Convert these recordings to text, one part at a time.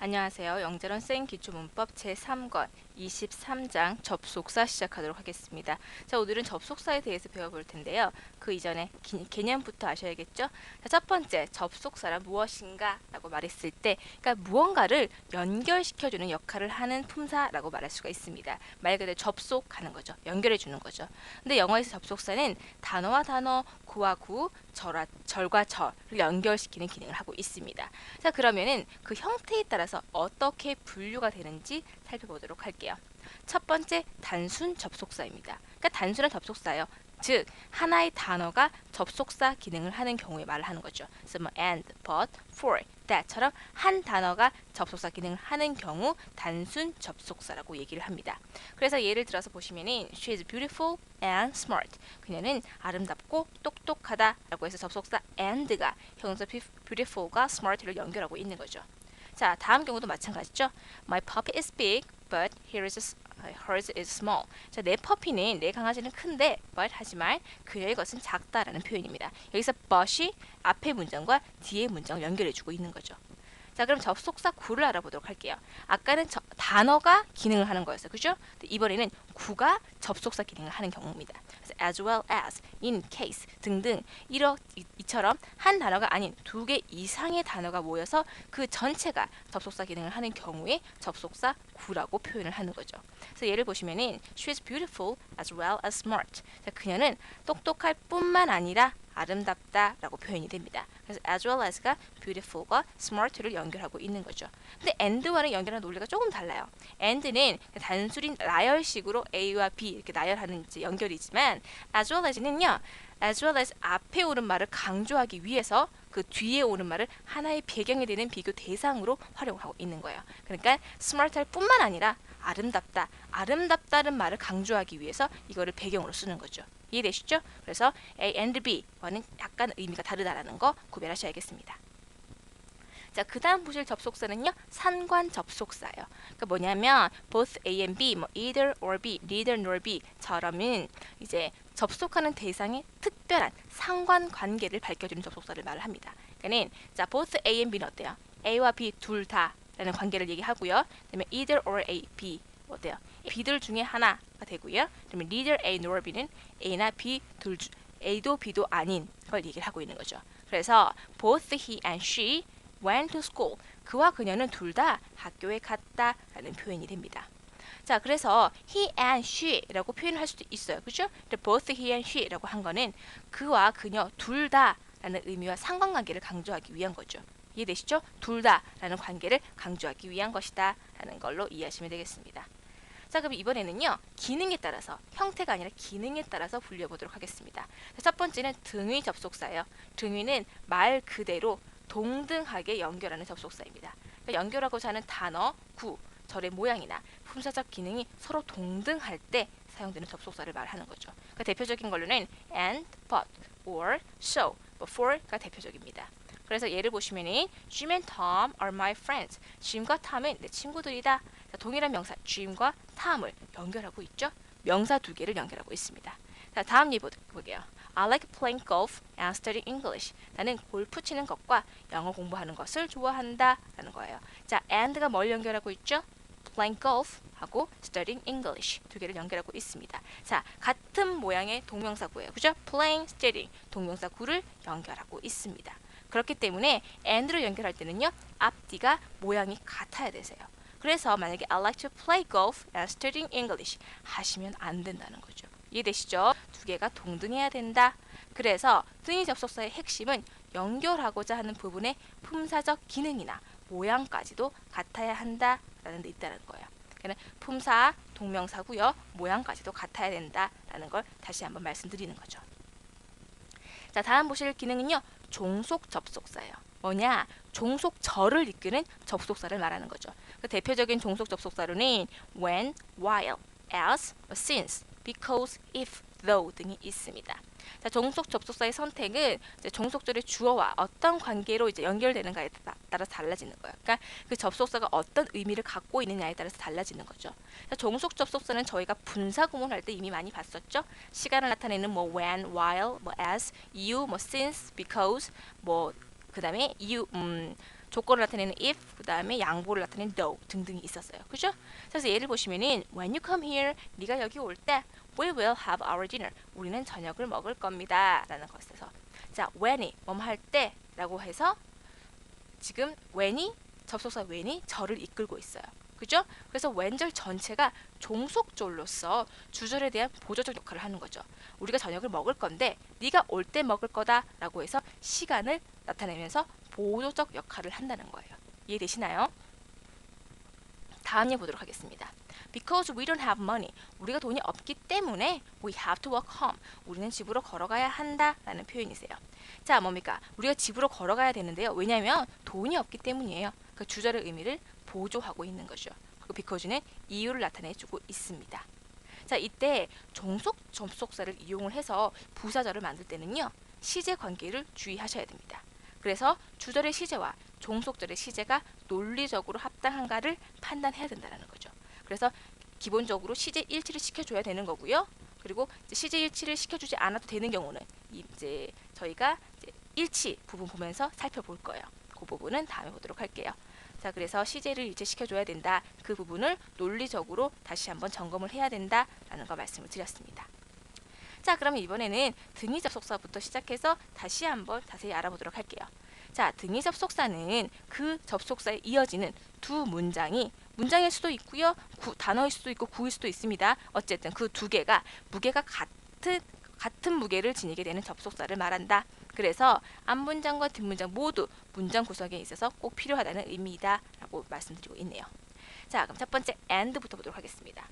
안녕하세요. 영재론 생 기초문법 제3권 23장 접속사 시작하도록 하겠습니다. 자, 오늘은 접속사에 대해서 배워볼 텐데요. 그 이전에 개념부터 아셔야겠죠? 자, 첫 번째, 접속사란 무엇인가? 라고 말했을 때, 그러니까 무언가를 연결시켜주는 역할을 하는 품사라고 말할 수가 있습니다. 말 그대로 접속하는 거죠. 연결해주는 거죠. 근데 영어에서 접속사는 단어와 단어, 구와 구, 절과 절을 연결시키는 기능을 하고 있습니다. 자, 그러면은 그 형태에 따라서 어떻게 분류가 되는지 살펴보도록 할게요. 첫 번째, 단순 접속사입니다. 그러니까 단순한 접속사예요. 즉, 하나의 단어가 접속사 기능을 하는 경우에 말을 하는 거죠. 그래서 뭐 and, but, for, that처럼 한 단어가 접속사 기능을 하는 경우 단순 접속사라고 얘기를 합니다. 그래서 예를 들어서 보시면은 she is beautiful and smart. 그녀는 아름답고 똑똑하다 라고 해서 접속사 and가 형용사 beautiful과 smart를 연결하고 있는 거죠. 자, 다음 경우도 마찬가지죠. My puppy is big, but hers is small. 자, 내 퍼피는, 내 강아지는 큰데, but 하지만 그녀의 것은 작다라는 표현입니다. 여기서 but이 앞의 문장과 뒤의 문장을 연결해주고 있는 거죠. 자, 그럼 접속사 구를 알아보도록 할게요. 아까는 단어가 기능을 하는 거였어요. 그죠? 이번에는 구가 접속사 기능을 하는 경우입니다. 그래서 as well as, in case 등등 이처럼 한 단어가 아닌 두 개 이상의 단어가 모여서 그 전체가 접속사 기능을 하는 경우에 접속사 구라고 표현을 하는 거죠. 그래서 예를 보시면은 she is beautiful as well as smart. 자, 그녀는 똑똑할 뿐만 아니라 아름답다 라고 표현이 됩니다. 그래서 as well as가 beautiful과 smart를 연결하고 있는 거죠. 근데 and와는 연결하는 논리가 조금 달라요. and는 단순히 나열식으로 a와 b 이렇게 나열하는 이제 연결이지만 as well as는요, as well as 앞에 오는 말을 강조하기 위해서 그 뒤에 오는 말을 하나의 배경이 되는 비교 대상으로 활용하고 있는 거예요. 그러니까 smart할 뿐만 아니라 아름답다, 아름답다는 말을 강조하기 위해서 이거를 배경으로 쓰는 거죠. 이해되시죠? 그래서 A and B와는 약간 의미가 다르다라는 거 구별하셔야겠습니다. 자, 그 다음 보실 접속사는요, 상관 접속사예요. 그러니까 뭐냐면 both A and B, 뭐 either or B, neither nor B처럼은 이제 접속하는 대상의 특별한 상관관계를 밝혀주는 접속사를 말을 합니다. 그러니까는 자, both A and B는 어때요? A와 B 둘 다라는 관계를 얘기하고요. 그다음에 either or A, B 어때요? B들 중에 하나가 되고요. 그러면 neither A nor B는 A나 B 둘 중 A도 B도 아닌 걸 얘기를 하고 있는 거죠. 그래서 both he and she went to school. 그와 그녀는 둘 다 학교에 갔다라는 표현이 됩니다. 자, 그래서 he and she라고 표현할 수도 있어요. 그죠? both he and she라고 한 거는 그와 그녀 둘 다라는 의미와 상관관계를 강조하기 위한 거죠. 이해되시죠? 둘 다라는 관계를 강조하기 위한 것이다 라는 걸로 이해하시면 되겠습니다. 자, 그럼 이번에는요, 기능에 따라서, 형태가 아니라 기능에 따라서 분류해보도록 하겠습니다. 자, 첫 번째는 등위 접속사예요. 등위는 말 그대로 동등하게 연결하는 접속사입니다. 그러니까 연결하고자 하는 단어, 구, 절의 모양이나 품사적 기능이 서로 동등할 때 사용되는 접속사를 말하는 거죠. 그러니까 대표적인 걸로는 and, but, or, so, for가 대표적입니다. 그래서 예를 보시면은 Jim and Tom are my friends. 짐과 탐은 내 친구들이다. 자, 동일한 명사 Jim과 탐을 연결하고 있죠. 명사 두 개를 연결하고 있습니다. 자, 다음 예보 볼게요. I like playing golf and studying English. 나는 골프 치는 것과 영어 공부하는 것을 좋아한다 라는 거예요. 자, and가 뭘 연결하고 있죠? playing golf 하고 studying English 두 개를 연결하고 있습니다. 자, 같은 모양의 동명사구예요. 그죠? playing, studying 동명사구를 연결하고 있습니다. 그렇기 때문에 and를 연결할 때는요, 앞뒤가 모양이 같아야 되세요. 그래서 만약에 I like to play golf and studying English 하시면 안 된다는 거죠. 이해되시죠? 두 개가 동등해야 된다. 그래서 등위 접속사의 핵심은 연결하고자 하는 부분의 품사적 기능이나 모양까지도 같아야 한다라는 데 있다는 거예요. 그러니까 품사, 동명사고요, 모양까지도 같아야 된다라는 걸 다시 한번 말씀드리는 거죠. 자, 다음 보실 기능은요, 종속 접속사예요. 뭐냐? 종속절을 이끄는 접속사를 말하는 거죠. 그 대표적인 종속 접속사로는 when, while, as, since, because, if, though 등이 있습니다. 자, 종속 접속사의 선택은 이제 종속절의 주어와 어떤 관계로 이제 연결되는가에 따라서 달라지는 거예요. 그러니까 그 접속사가 어떤 의미를 갖고 있느냐에 따라서 달라지는 거죠. 자, 종속 접속사는 저희가 분사 구문할 때 이미 많이 봤었죠. 시간을 나타내는 뭐 when, while, 뭐 as, you, 뭐 since, because, 뭐 그다음에 이유, 조건을 나타내는 if, 그 다음에 양보를 나타내는 though 등등이 있었어요. 그죠? 그래서 예를 보시면은 when you come here, 네가 여기 올 때 we will have our dinner. 우리는 저녁을 먹을 겁니다. 라는 것에서 자, when이 뭐뭐 할 때 라고 해서 지금 when이 접속사 when이 저를 이끌고 있어요. 그죠? 그래서 when절 전체가 종속절로서 주절에 대한 보조적 역할을 하는 거죠. 우리가 저녁을 먹을 건데 네가 올 때 먹을 거다 라고 해서 시간을 나타내면서 보조적 역할을 한다는 거예요. 이해되시나요? 다음 예 보도록 하겠습니다. Because we don't have money. 우리가 돈이 없기 때문에 we have to walk home. 우리는 집으로 걸어가야 한다 라는 표현이세요. 자, 뭡니까? 우리가 집으로 걸어가야 되는데요. 왜냐하면 돈이 없기 때문이에요. 그 주절의 의미를 보조하고 있는 거죠. 그리고 because는 이유를 나타내주고 있습니다. 자, 이때 종속 접속사를 이용을 해서 부사절을 만들 때는요. 시제 관계를 주의하셔야 됩니다. 그래서 주절의 시제와 종속절의 시제가 논리적으로 합당한가를 판단해야 된다는 거죠. 그래서 기본적으로 시제 일치를 시켜줘야 되는 거고요. 그리고 시제 일치를 시켜주지 않아도 되는 경우는 이제 저희가 이제 일치 부분 보면서 살펴볼 거예요. 그 부분은 다음에 보도록 할게요. 자, 그래서 시제를 일치시켜줘야 된다. 그 부분을 논리적으로 다시 한번 점검을 해야 된다라는 거 말씀을 드렸습니다. 자, 그러면 이번에는 등위 접속사부터 시작해서 다시 한번 자세히 알아보도록 할게요. 자, 등위 접속사는 그 접속사에 이어지는 두 문장일 수도 있고요. 단어일 수도 있고 구일 수도 있습니다. 어쨌든 그 두 개가 무게가 같은 무게를 지니게 되는 접속사를 말한다. 그래서 앞문장과 뒷문장 모두 문장 구성에 있어서 꼭 필요하다는 의미이다 라고 말씀드리고 있네요. 자, 그럼 첫 번째 and부터 보도록 하겠습니다.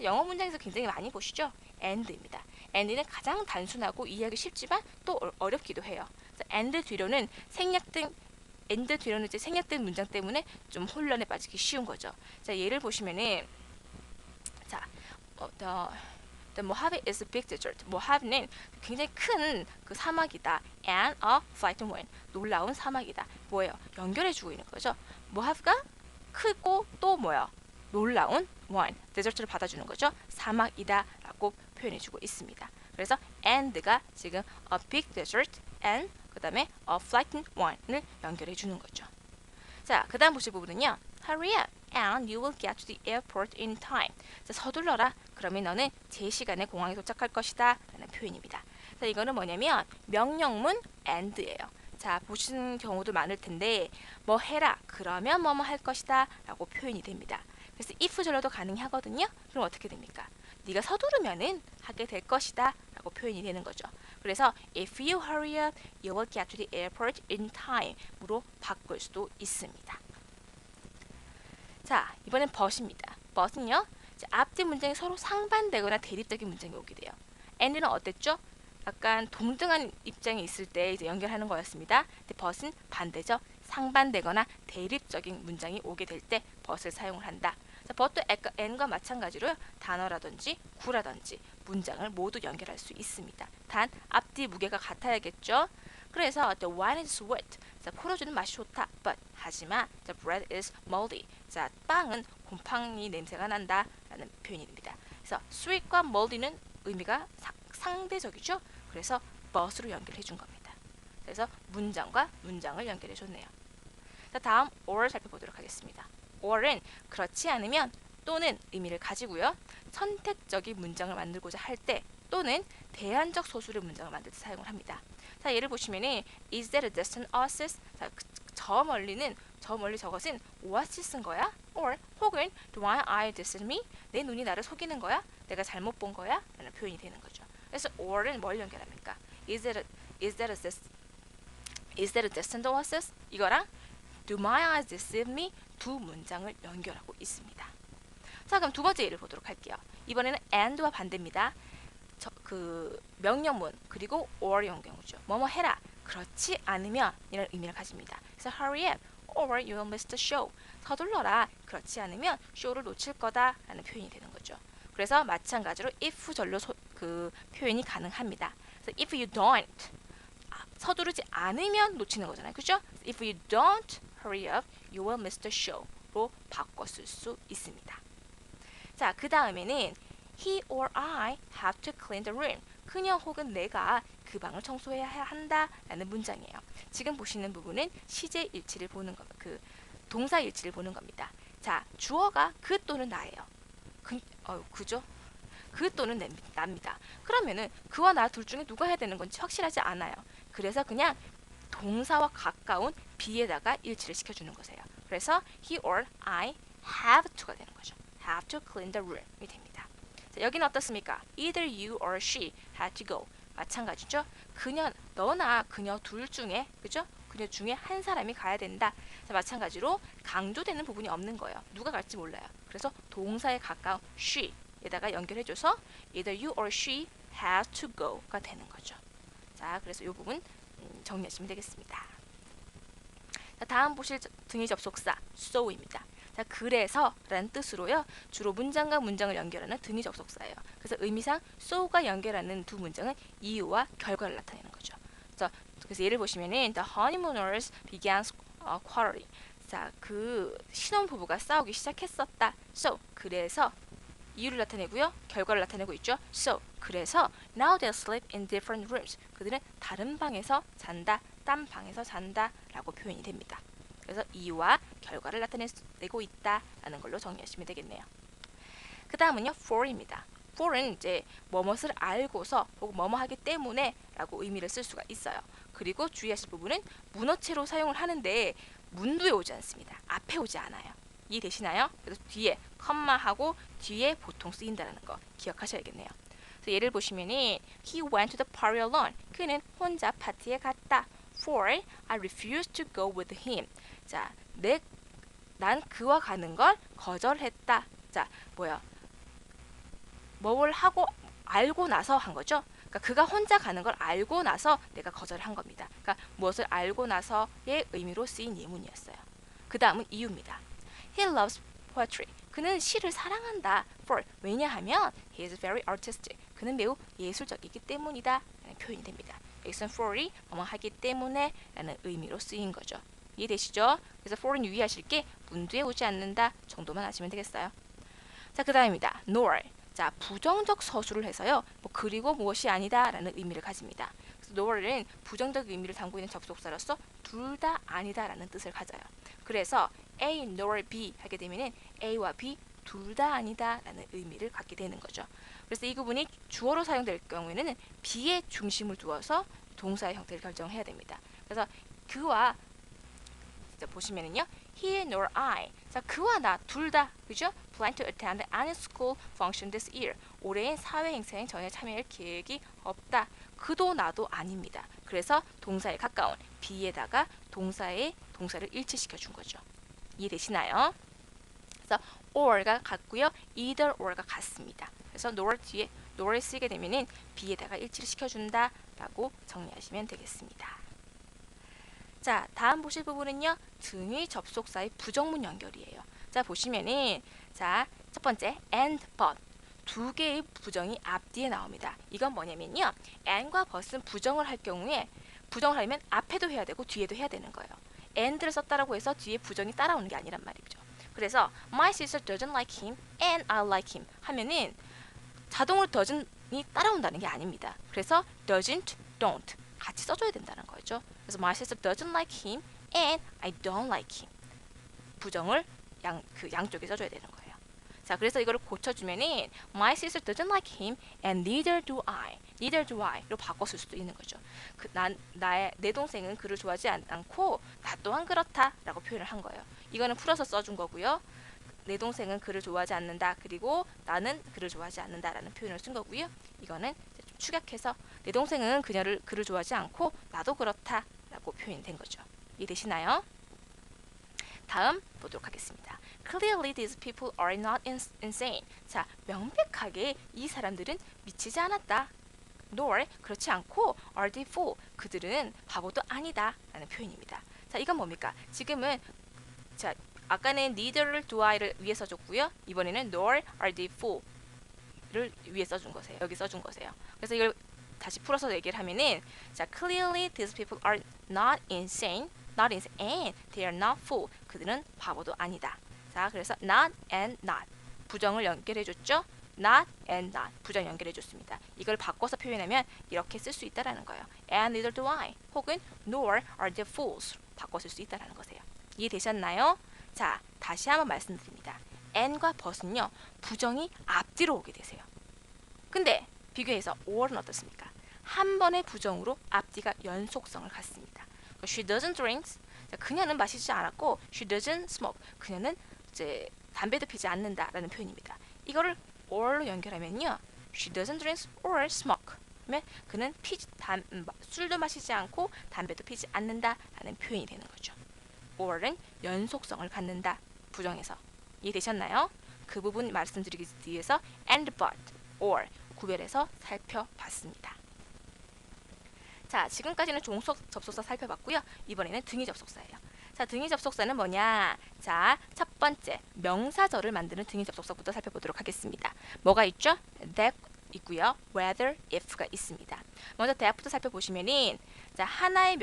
영어 문장에서 굉장히 많이 보시죠? and입니다. and는 가장 단순하고 이해하기 쉽지만 또 어렵기도 해요. and 뒤로는 이제 생략된 문장 때문에 좀 혼란에 빠지기 쉬운 거죠. 자, 예를 보시면은 자, The Mojave is a big desert. 모하베는 굉장히 큰 그 사막이다. And a frightened one. 놀라운 사막이다. 뭐예요? 연결해주고 있는 거죠. 모하베가 크고 또 뭐요? 놀라운 one. 데저트를 받아주는 거죠. 사막이다 라고 표현해주고 있습니다. 그래서 and가 지금 a big desert and 그 다음에 a frightened one을 연결해주는 거죠. 자, 그 다음 보실 부분은요. Hurry up and you will get to the airport in time. 자, 서둘러라. 그러면 너는 제 시간에 공항에 도착할 것이다 라는 표현입니다. 자, 이거는 뭐냐면 명령문 and예요. 자, 보시는 경우도 많을 텐데 뭐 해라. 그러면 뭐뭐 할 것이다 라고 표현이 됩니다. 그래서 if 절로도 가능하거든요. 그럼 어떻게 됩니까? 네가 서두르면은 하게 될 것이다 라고 표현이 되는 거죠. 그래서 if you hurry up, you will get to the airport in time으로 바꿀 수도 있습니다. 자, 이번엔 but입니다. but은요. 앞뒤 문장이 서로 상반되거나 대립적인 문장이 오게 돼요. and는 어땠죠? 약간 동등한 입장에 있을 때 이제 연결하는 거였습니다. 근데 but은 반대죠. 상반되거나 대립적인 문장이 오게 될 때 but을 사용을 한다. 자, but도 and과 마찬가지로 단어라든지 구라든지 문장을 모두 연결할 수 있습니다. 단 앞뒤 무게가 같아야겠죠. 그래서 the wine is sweet. 자, 포도주는 맛이 좋다. But 하지만 the bread is moldy. 자, 빵은 곰팡이 냄새가 난다 라는 표현이 됩니다. 그래서 sweet과 moldy는 의미가 상대적이죠. 그래서 but으로 연결해 준 겁니다. 그래서 문장과 문장을 연결해 줬네요. 자, 다음 or 살펴보도록 하겠습니다. or은 그렇지 않으면 또는 의미를 가지고요. 선택적인 문장을 만들고자 할 때 또는 대안적 소수의 문장을 만들 때 사용을 합니다. 자, 예를 보시면은 is that a distant oasis? 자, 저 멀리 저것은 오아시스인 거야? or 혹은 do my eye deceive me? 내 눈이 나를 속이는 거야? 내가 잘못 본 거야? 라는 표현이 되는 거죠. 그래서 or는 뭘 연결합니까? is that a distant oasis? 이거랑 do my eyes deceive me? 두 문장을 연결하고 있습니다. 자, 그럼 두 번째 예를 보도록 할게요. 이번에는 and와 반대입니다. 그 명령문 그리고 or의 경우죠. 뭐뭐 해라. 그렇지 않으면 이런 의미를 가집니다. 그래서 hurry up or you will miss the show. 서둘러라. 그렇지 않으면 쇼를 놓칠 거다 라는 표현이 되는 거죠. 그래서 마찬가지로 if 절로 그 표현이 가능합니다. 그래서 if you don't 서두르지 않으면 놓치는 거잖아요. 그죠? If you don't hurry up, you will miss the show로 바꿨을 수 있습니다. 자, 그 다음에는 he or I have to clean the room. 그녀 혹은 내가 그 방을 청소해야 한다 라는 문장이에요. 지금 보시는 부분은 시제 일치를 보는 거, 그 동사 일치를 보는 겁니다. 자, 주어가 그 또는 나예요. 그죠? 그 또는 납니다. 그러면은 그와 나 둘 중에 누가 해야 되는 건지 확실하지 않아요. 그래서 그냥 동사와 가까운 be에다가 일치를 시켜주는 거세요. 그래서 he or I have to가 되는 거죠. have to clean the room이 됩니다. 자, 여기는 어떻습니까? either you or she had to go. 마찬가지죠. 너나 그녀 둘 중에, 그죠? 그녀 중에 한 사람이 가야 된다. 자, 마찬가지로 강조되는 부분이 없는 거예요. 누가 갈지 몰라요. 그래서 동사에 가까운 she에다가 연결해줘서 either you or she has to go가 되는 거죠. 자, 그래서 이 부분 정리하시면 되겠습니다. 자, 다음 보실 등위 접속사 so입니다. 자, 그래서 라는 뜻으로요. 주로 문장과 문장을 연결하는 등위 접속사예요. 그래서 의미상 so가 연결하는 두 문장은 이유와 결과를 나타내는 거죠. 그래서 예를 보시면은 the honeymooners began quarreling. 자, 그 신혼부부가 싸우기 시작했었다. So, 그래서 이유를 나타내고요. 결과를 나타내고 있죠. So, 그래서 now they sleep in different rooms. 그들은 다른 방에서 잔다, 딴 방에서 잔다 라고 표현이 됩니다. 그래서 이유와 결과를 나타내고 있다라는 걸로 정리하시면 되겠네요. 그 다음은요. for입니다. for은 이제 뭐뭇을 알고서 혹은 뭐뭐 하기 때문에 라고 의미를 쓸 수가 있어요. 그리고 주의하실 부분은 문어체로 사용을 하는데 문두에 오지 않습니다. 앞에 오지 않아요. 이해되시나요? 그래서 뒤에 컴마하고 뒤에 보통 쓰인다는 거 기억하셔야겠네요. 그래서 예를 보시면은 he went to the party alone. 그는 혼자 파티에 갔다. For I refused to go with him. 자, 난 그와 가는 걸 거절했다. 자, 뭘 하고 알고 나서 한 거죠. 그러니까 그가 혼자 가는 걸 알고 나서 내가 거절한 겁니다. 그러니까 무엇을 알고 나서의 의미로 쓰인 예문이었어요. 그 다음은 이유입니다. He loves poetry. 그는 시를 사랑한다. For 왜냐하면 he is very artistic. 그는 매우 예술적이기 때문이다. 라는 표현이 됩니다. 여기서는 for이 뭐뭐 하기 때문에 라는 의미로 쓰인 거죠. 이해되시죠? 그래서 for은 유의하실 게 문두에 오지 않는다 정도만 아시면 되겠어요. 자, 그 다음입니다. nor. 자, 부정적 서술을 해서요. 그리고 무엇이 아니다 라는 의미를 가집니다. 그래서 nor은 부정적 의미를 담고 있는 접속사로서 둘 다 아니다 라는 뜻을 가져요. 그래서 A nor B 하게 되면은 A와 B 둘 다 아니다 라는 의미를 갖게 되는 거죠. 그래서 이 부분이 주어로 사용될 경우에는 B에 중심을 두어서 동사의 형태를 결정해야 됩니다. 그래서 그와 보시면은요. He nor I. 자, 그와 나 둘 다, 그죠? Plan to attend any school function this year. 올해의 사회 행사에 전혀 참여할 계획이 없다. 그도 나도 아닙니다. 그래서 동사에 가까운 B에다가 동사를 일치시켜 준 거죠. 이해되시나요? 그래서 or가 같고요. either or가 같습니다. 그래서 nor 뒤에 nor을 쓰게 되면은 B에다가 일치를 시켜준다 라고 정리하시면 되겠습니다. 자, 다음 보실 부분은요. 등위 접속사의 부정문 연결이에요. 자, 보시면은 자, 첫 번째 and but 두 개의 부정이 앞뒤에 나옵니다. 이건 뭐냐면요. and과 but은 부정을 할 경우에 부정을 하려면 앞에도 해야 되고 뒤에도 해야 되는 거예요. and를 썼다라고 해서 뒤에 부정이 따라오는 게 아니란 말이죠. 그래서 my sister doesn't like him and I like him 하면은 자동으로 doesn't이 따라온다는 게 아닙니다. 그래서 doesn't, don't 같이 써줘야 된다는 거죠. 그래서 my sister doesn't like him and I don't like him. 부정을 양쪽에 써줘야 되는 거예요. 자, 그래서 이거를 고쳐주면은 my sister doesn't like him and neither do I로 바꿨을 수도 있는 거죠. 내 동생은 그를 좋아하지 않고 나 또한 그렇다라고 표현을 한 거예요. 이거는 풀어서 써준 거고요. 내 동생은 그를 좋아하지 않는다. 그리고 나는 그를 좋아하지 않는다라는 표현을 쓴 거고요. 이거는 좀 축약해서 내 동생은 그를 좋아하지 않고 나도 그렇다라고 표현된 거죠. 이해되시나요? 다음 보도록 하겠습니다. Clearly these people are not insane. 자, 명백하게 이 사람들은 미치지 않았다. Nor 그렇지 않고 are they fool. 그들은 바보도 아니다 라는 표현입니다. 자, 이건 뭡니까? 지금은 자, 아까는 neither do I를 위에 써줬고요. 이번에는 nor are they fool를 위에 써준 거세요. 여기 써준 거세요. 그래서 이걸 다시 풀어서 얘기를 하면은 자, clearly these people are not insane and they are not fool. 그들은 바보도 아니다. 자, 그래서 not and not 부정을 연결해줬죠. not and not 부정 연결해줬습니다. 이걸 바꿔서 표현하면 이렇게 쓸 수 있다라는 거예요. And neither do I 혹은 nor are the fools 바꿔 쓸 수 있다라는 거세요. 이해되셨나요? 자, 다시 한번 말씀드립니다. and과 but은요, 부정이 앞뒤로 오게 되세요. 근데 비교해서 or는 어떻습니까? 한 번의 부정으로 앞뒤가 연속성을 갖습니다. She doesn't drink. 자, 그녀는 마시지 않았고 she doesn't smoke. 그녀는 이제 담배도 피지 않는다라는 표현입니다. 이거를 or로 연결하면요, she doesn't drink or smoke. 그러면 그는 술도 마시지 않고 담배도 피지 않는다라는 표현이 되는 거죠. or는 연속성을 갖는다, 부정에서. 이해되셨나요? 그 부분 말씀드리기 위해서 and, but, or 구별해서 살펴봤습니다. 자, 지금까지는 종속 접속사 살펴봤고요. 이번에는 등위 접속사예요. 자, 등위 접속사는 뭐냐? 자, 첫 번째 명사절을 만드는 등위 접속사부터 살펴보도록 하겠습니다. 뭐가 있죠? that 있고요. whether, if가 있습니다. 먼저 that부터 살펴보시면은, 자, 하나의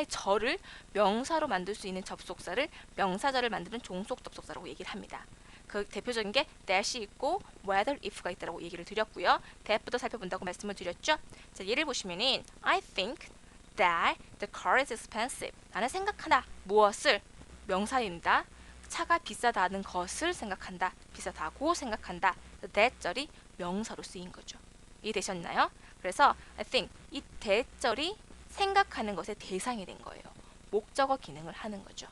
절을 명사로 만들 수 있는 접속사를 명사절을 만드는 종속 접속사라고 얘기를 합니다. 그 대표적인 게 that이 있고 whether, if가 있다고 얘기를 드렸고요. that부터 살펴본다고 말씀을 드렸죠. 자, 예를 보시면은 I think that the car is expensive. 나는 생각하다. 무엇을? 명사입니다. 차가 비싸다는 것을 생각한다. 비싸다고 생각한다. that절이 명사로 쓰인 거죠. 이해되셨나요? 그래서 I think 이 that절이 생각하는 것의 대상이 된 거예요. 목적어 기능을 하는 거죠.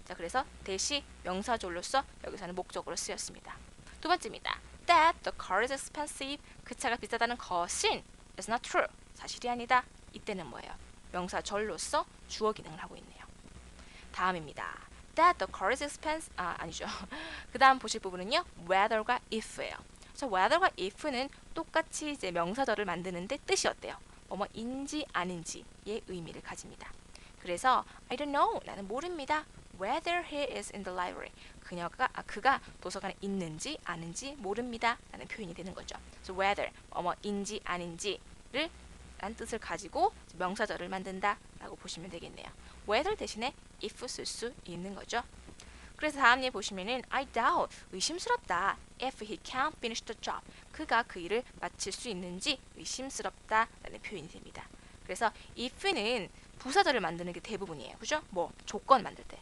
자, 그래서 that이 명사절로서 여기서는 목적으로 쓰였습니다. 두 번째입니다. That the car is expensive. 그 차가 비싸다는 것은 is not true. 사실이 아니다. 이때는 뭐예요? 명사절로서 주어 기능을 하고 있네요. 다음입니다. That the car is expensive. 아니죠. 그 다음 보실 부분은요, whether과 if예요. 자, whether과 if는 똑같이 이제 명사절을 만드는데 뜻이 어때요? 뭐뭐인지 아닌지의 의미를 가집니다. 그래서 I don't know. 나는 모릅니다. Whether he is in the library. 그가 도서관에 있는지 아닌지 모릅니다. 라는 표현이 되는 거죠. 그래서 whether, 뭐뭐인지 아닌지를 라는 뜻을 가지고 명사절을 만든다 라고 보시면 되겠네요. whether 대신에 if 쓸 수 있는 거죠. 그래서 다음 예 보시면은 I doubt, 의심스럽다. if he can't finish the job. 그가 그 일을 마칠 수 있는지 의심스럽다 라는 표현이 됩니다. 그래서 if는 부사절을 만드는 게 대부분이에요. 그죠? 뭐 조건 만들 때.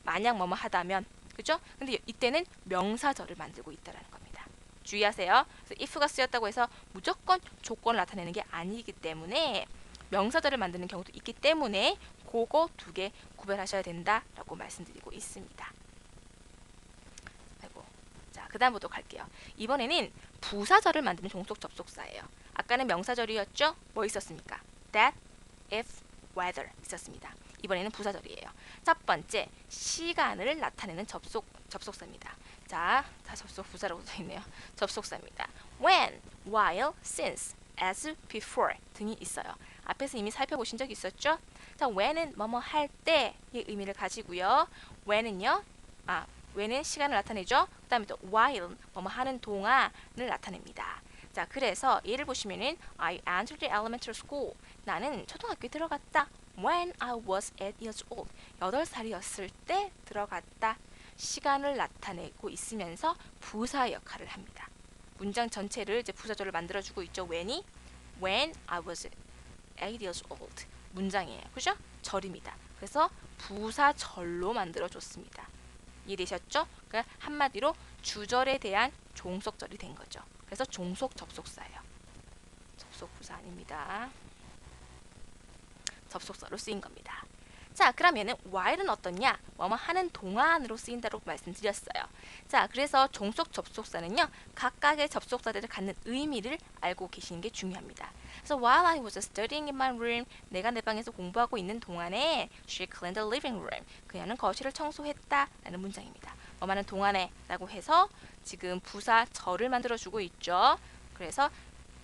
만약 뭐뭐 하다면. 그죠? 근데 이때는 명사절을 만들고 있다라는 겁니다. 주의하세요. 그래서 if가 쓰였다고 해서 무조건 조건을 나타내는 게 아니기 때문에 명사절을 만드는 경우도 있기 때문에 그거 두 개 구별하셔야 된다라고 말씀드리고 있습니다. 자, 그 다음 보도록 할게요. 이번에는 부사절을 만드는 종속 접속사예요. 아까는 명사절이었죠? 뭐 있었습니까? that, if, whether 있었습니다. 이번에는 부사절이에요. 첫 번째, 시간을 나타내는 접속사입니다. 자, 다 접속 부사라고 써 있네요. 접속사입니다. when, while, since, as, before 등이 있어요. 앞에서 이미 살펴보신 적 있었죠? 자, when은 뭐뭐 할 때의 의미를 가지고요. when은 시간을 나타내죠. 그 다음에 또 while, 뭐뭐 하는 동안을 나타냅니다. 자, 그래서 예를 보시면은 I entered the elementary school. 나는 초등학교에 들어갔다. When I was 8 years old. 8살이었을 때 들어갔다. 시간을 나타내고 있으면서 부사 역할을 합니다. 문장 전체를 이제 부사절을 만들어주고 있죠. When I was 8 years old. 문장이에요. 그죠? 절입니다. 그래서 부사절로 만들어줬습니다. 이해되셨죠? 그러니까 한마디로 주절에 대한 종속절이 된 거죠. 그래서 종속 접속사예요. 접속부사 아닙니다. 접속사로 쓰인 겁니다. 자, 그러면은 while은 어떻냐? 뭐뭐 하는 동안으로 쓰인다고 말씀드렸어요. 자, 그래서 종속 접속사는요, 각각의 접속사들을 갖는 의미를 알고 계시는 게 중요합니다. 그래서 while I was studying in my room, 내가 내 방에서 공부하고 있는 동안에 she cleaned the living room. 그녀는 거실을 청소했다 라는 문장입니다. 뭐뭐 하는 동안에 라고 해서 지금 부사 절을 만들어주고 있죠.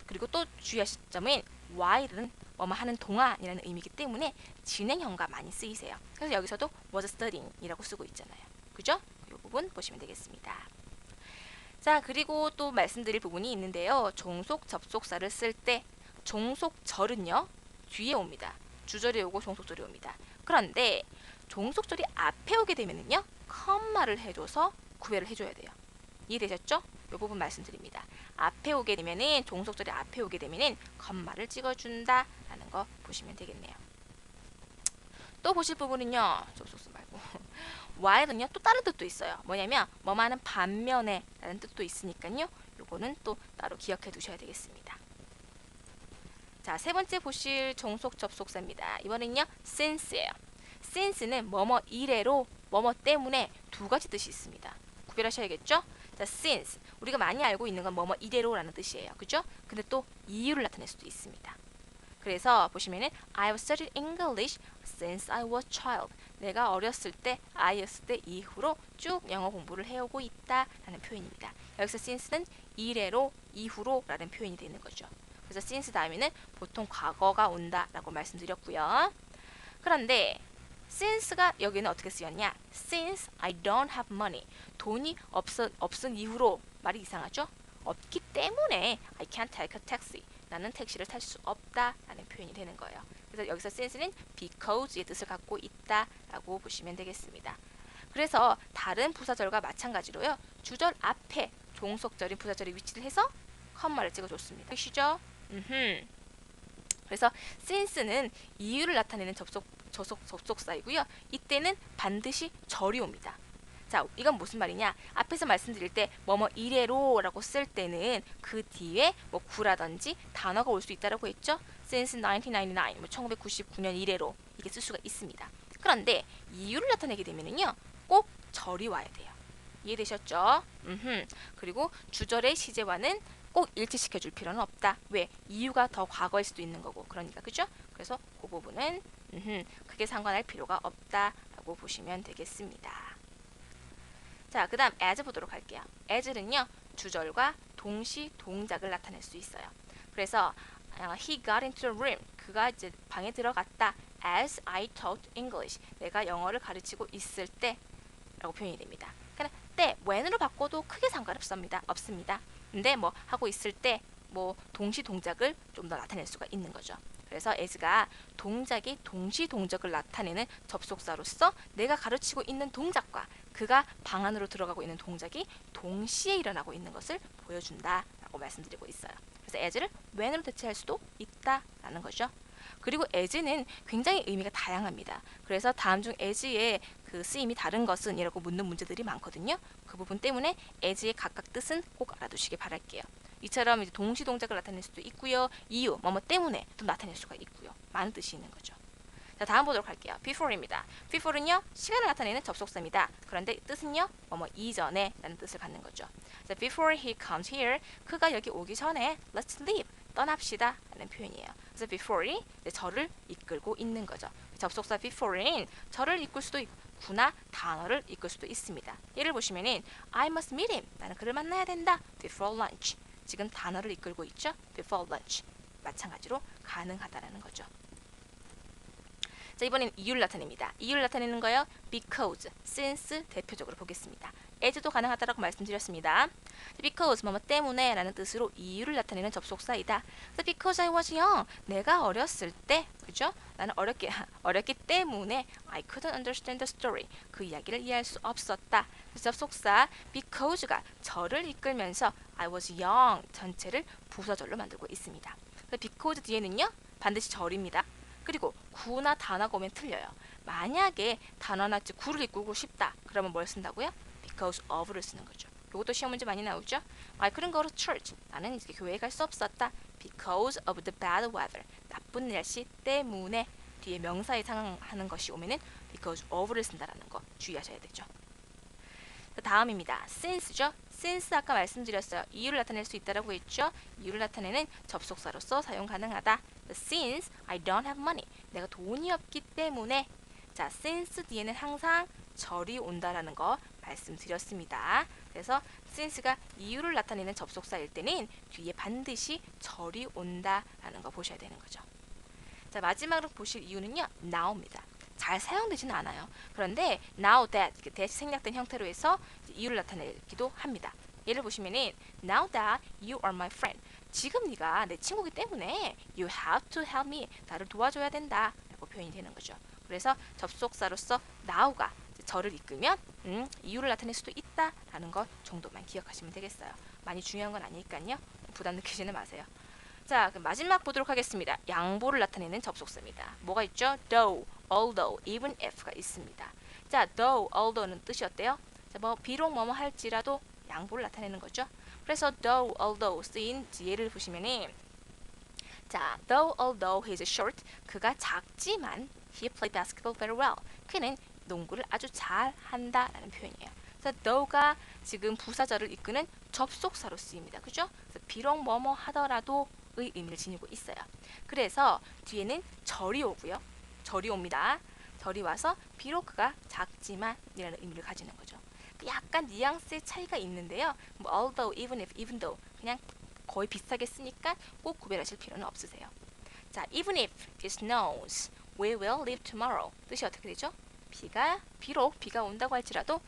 그리고 또 주의하실 점은 while은 뭐뭐 하는 동안이라는 의미이기 때문에 진행형과 많이 쓰이세요. 그래서 여기서도 was studying 이라고 쓰고 있잖아요. 그죠? 이 부분 보시면 되겠습니다. 자, 그리고 또 말씀드릴 부분이 있는데요. 종속 접속사를 쓸 때 종속절은요, 뒤에 옵니다. 주절이 오고 종속절이 옵니다. 그런데 종속절이 앞에 오게 되면은요, 컴마를 해줘서 구별을 해줘야 돼요. 이해되셨죠? 이 부분 말씀드립니다. 앞에 오게 되면은, 종속절이 앞에 오게 되면은 컴마를 찍어준다 라는 거 보시면 되겠네요. 또 보실 부분은요. 접속사 말고 while은요. 또 다른 뜻도 있어요. 뭐냐면 뭐뭐하는 반면에 라는 뜻도 있으니까요. 요거는 또 따로 기억해 두셔야 되겠습니다. 자, 세 번째 보실 종속 접속사입니다. 이번엔요. since예요. since는 뭐뭐 이래로 뭐뭐 때문에 두 가지 뜻이 있습니다. 구별하셔야겠죠? 자, since 우리가 많이 알고 있는 건 뭐뭐 이래로라는 뜻이에요. 그죠? 근데 또 이유를 나타낼 수도 있습니다. 그래서 보시면은 I've studied English since I was child. 내가 어렸을 때, 아이였을 때 이후로 쭉 영어 공부를 해오고 있다라는 표현입니다. 여기서 since는 이래로, 이후로라는 표현이 되는 거죠. 그래서 since 다음에는 보통 과거가 온다라고 말씀드렸고요. 그런데 since가 여기는 어떻게 쓰였냐? Since I don't have money. 돈이 없은 이후로 말이 이상하죠? 없기 때문에 I can't take a taxi. 나는 택시를 탈 수 없다라는 표현이 되는 거예요. 그래서 여기서 since는 because의 뜻을 갖고 있다라고 보시면 되겠습니다. 그래서 다른 부사절과 마찬가지로요. 주절 앞에 종속절인 부사절의 위치를 해서 컴마를 찍어줬습니다. 보시죠? 그래서 since는 이유를 나타내는 접속사이고요. 이때는 반드시 절이 옵니다. 자, 이건 무슨 말이냐? 앞에서 말씀드릴 때 뭐뭐 이래로라고 쓸 때는 그 뒤에 뭐 구라든지 단어가 올 수 있다라고 했죠. Since 1999, 뭐 1999년 이래로 이게 쓸 수가 있습니다. 그런데 이유를 나타내게 되면은요, 꼭 절이 와야 돼요. 이해되셨죠? 그리고 주절의 시제와는 꼭 일치시켜 줄 필요는 없다. 왜? 이유가 더 과거일 수도 있는 거고. 그러니까 그죠? 그래서 그 부분은 크게 상관할 필요가 없다라고 보시면 되겠습니다. 자, 그 다음 as 보도록 할게요. as는요, 주절과 동시 동작을 나타낼 수 있어요. 그래서 he got into the room. 그가 이제 방에 들어갔다. as I taught English. 내가 영어를 가르치고 있을 때 라고 표현이 됩니다. 그러니까 때, when으로 바꿔도 크게 상관없습니다. 근데 뭐 하고 있을 때 뭐 동시 동작을 좀 더 나타낼 수가 있는 거죠. 그래서 as가 동작이 동시 동작을 나타내는 접속사로서 내가 가르치고 있는 동작과 그가 방 안으로 들어가고 있는 동작이 동시에 일어나고 있는 것을 보여준다라고 말씀드리고 있어요. 그래서 as를 when으로 대체할 수도 있다라는 거죠. 그리고 as는 굉장히 의미가 다양합니다. 그래서 다음 중 as의 그 쓰임이 다른 것은 이라고 묻는 문제들이 많거든요. 그 부분 때문에 as의 각각 뜻은 꼭 알아두시기 바랄게요. 이처럼 이제 동시 동작을 나타낼 수도 있고요. 이유, 뭐뭐 때문에 또 나타낼 수가 있고요. 많은 뜻이 있는 거죠. 자, 다음 보도록 할게요. before입니다. before는요, 시간을 나타내는 접속사입니다. 그런데 뜻은요, 뭐뭐 이전에 라는 뜻을 갖는 거죠. 자, before he comes here, 그가 여기 오기 전에 let's leave, 떠납시다 라는 표현이에요. 그래서 before이 저를 이끌고 있는 거죠. 접속사 before인 저를 이끌 수도 있구나, 단어를 이끌 수도 있습니다. 예를 보시면은 I must meet him, 나는 그를 만나야 된다. before lunch, 지금 단어를 이끌고 있죠. before lunch, 마찬가지로 가능하다라는 거죠. 자, 이번엔 이유를 나타냅니다. 이유를 나타내는 거요. because, since 대표적으로 보겠습니다. as도 가능하다라고 말씀드렸습니다. because 뭐뭐 때문에 라는 뜻으로 이유를 나타내는 접속사이다. 그래서 because I was young, 내가 어렸을 때, 그죠? 나는 어렸기 때문에 I couldn't understand the story, 그 이야기를 이해할 수 없었다. 그래서 접속사 because가 저를 이끌면서 I was young 전체를 부사절로 만들고 있습니다. 그래서 because 뒤에는요, 반드시 절입니다. 그리고 구나 단어가 오면 틀려요. 만약에 단어나 구를 이끌고 싶다, 그러면 뭘 쓴다고요? because of를 쓰는 거죠. 이것도 시험 문제 많이 나오죠. I couldn't go to church. 나는 이제 교회에 갈 수 없었다. because of the bad weather. 나쁜 날씨 때문에 뒤에 명사에 해당하는 것이 오면은 because of를 쓴다라는 거 주의하셔야 되죠. 다음입니다. since죠. since 아까 말씀드렸어요. 이유를 나타낼 수 있다라고 했죠. 이유를 나타내는 접속사로서 사용 가능하다. Since I don't have money. 내가 돈이 없기 때문에. 자, since 뒤에는 항상 절이 온다라는 거 말씀드렸습니다. 그래서 since가 이유를 나타내는 접속사일 때는 뒤에 반드시 절이 온다라는 거 보셔야 되는 거죠. 자, 마지막으로 보실 이유는요. now입니다. 잘 사용되지는 않아요. 그런데 now that 이렇게 대시 생략된 형태로 해서 이유를 나타내기도 합니다. 예를 보시면은 now that you are my friend. 지금 네가 내 친구이기 때문에 you have to help me. 나를 도와줘야 된다. 라고 표현이 되는 거죠. 그래서 접속사로서 now가 저를 이끌면 이유를 나타낼 수도 있다라는 것 정도만 기억하시면 되겠어요. 많이 중요한 건 아니니까요. 부담 느끼지는 마세요. 자, 그럼 마지막 보도록 하겠습니다. 양보를 나타내는 접속사입니다. 뭐가 있죠? do, although, even if가 있습니다. 자, though, although는 뜻이 어때요? 자, 뭐 비록 뭐뭐 할지라도 양보를 나타내는 거죠. 그래서 though, although 쓰인 예를 보시면은 자, though although he is short, 그가 작지만 he played basketball very well. 그는 농구를 아주 잘 한다라는 표현이에요. 그래서 though가 지금 부사절을 이끄는 접속사로 쓰입니다. 그죠? 그래서 비록 뭐뭐 하더라도의 의미를 지니고 있어요. 그래서 뒤에는 절이 오고요. 절이 옵니다. 절이 와서 비록 그가 작지만 이라는 의미를 가지는 거죠. 약간 뉘앙스의 차이가 있는데요. 뭐 although, even if, even though 그냥 거의 비슷하게 쓰니까 꼭 구별하실 필요는 없으세요. 자, even if it snows, we will leave tomorrow. 뜻이 어떻게 되죠? 비록 비가 온다고 할지라도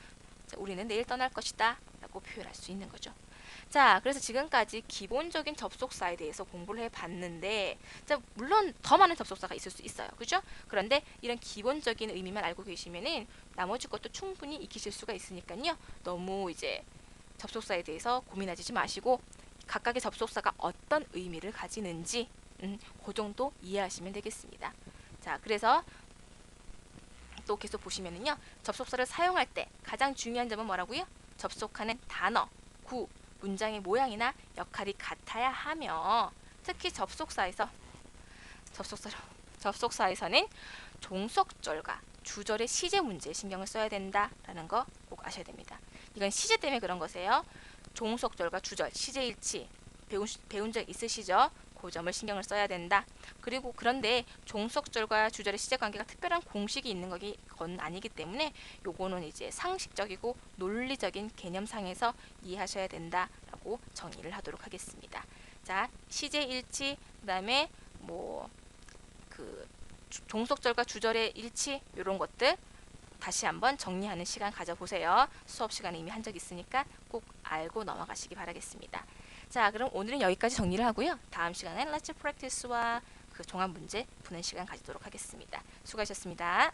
자, 우리는 내일 떠날 것이다 라고 표현할 수 있는 거죠. 자, 그래서 지금까지 기본적인 접속사에 대해서 공부를 해봤는데 자, 물론 더 많은 접속사가 있을 수 있어요. 그죠? 그런데 이런 기본적인 의미만 알고 계시면은 나머지 것도 충분히 익히실 수가 있으니까요. 너무 이제 접속사에 대해서 고민하지 마시고 각각의 접속사가 어떤 의미를 가지는지 그 정도 이해하시면 되겠습니다. 자, 그래서 또 계속 보시면은요. 접속사를 사용할 때 가장 중요한 점은 뭐라고요? 접속하는 단어, 구, 문장의 모양이나 역할이 같아야 하며 특히 접속사에서는 종속절과 주절의 시제 문제에 신경을 써야 된다라는 거 꼭 아셔야 됩니다. 이건 시제 때문에 그런 거세요. 종속절과 주절, 시제일치 배운 적 있으시죠? 그 점을 신경을 써야 된다. 그리고 그런데 종속절과 주절의 시제 관계가 특별한 공식이 있는 건 아니기 때문에 요거는 이제 상식적이고 논리적인 개념상에서 이해하셔야 된다라고 정의를 하도록 하겠습니다. 자, 시제일치 그다음에 뭐 그 종속절과 주절의 일치 이런 것들 다시 한번 정리하는 시간 가져보세요. 수업 시간에 이미 한 적 있으니까 꼭 알고 넘어가시기 바라겠습니다. 자, 그럼 오늘은 여기까지 정리를 하고요. 다음 시간엔 Let's Practice와 그 종합 문제 푸는 시간 가지도록 하겠습니다. 수고하셨습니다.